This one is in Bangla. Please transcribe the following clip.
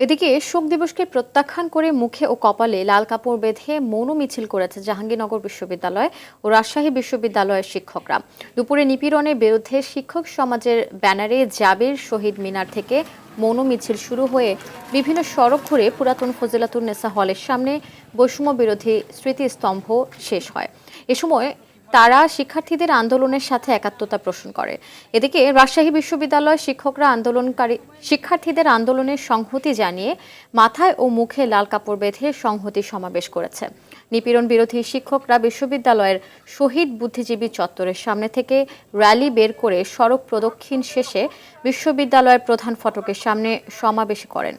এদিকে শোক দিবসকে প্রত্যাখ্যান করে মুখে ও কপালে লাল কাপড় বেঁধে মৌন মিছিল করেছে জাহাঙ্গীরনগর বিশ্ববিদ্যালয় ও রাজশাহী বিশ্ববিদ্যালয়ের শিক্ষকরা। দুপুরে নিপীড়নের বিরুদ্ধে শিক্ষক সমাজের ব্যানারে জাবির শহীদ মিনার থেকে মৌন মিছিল শুরু হয়ে বিভিন্ন সড়ক ঘুরে পুরাতন ফজিলাতুন্নেসা হলের সামনে বৈষম্য বিরোধী স্মৃতিস্তম্ভ শেষ হয়। এ সময় তারা শিক্ষার্থীদের আন্দোলনের সাথে একাত্মতা পোষণ করে। এদিকে রাজশাহী বিশ্ববিদ্যালয় শিক্ষার্থীদের আন্দোলনের সংহতি জানিয়ে মাথায় ও মুখে লাল কাপড় বেঁধে সংহতি সমাবেশ করেছে। নিপীড়ন বিরোধী শিক্ষকরা বিশ্ববিদ্যালয়ের শহীদ বুদ্ধিজীবী চত্বরের সামনে থেকে র্যালি বের করে সড়ক প্রদক্ষিণ শেষে বিশ্ববিদ্যালয়ের প্রধান ফটকের সামনে সমাবেশ করেন।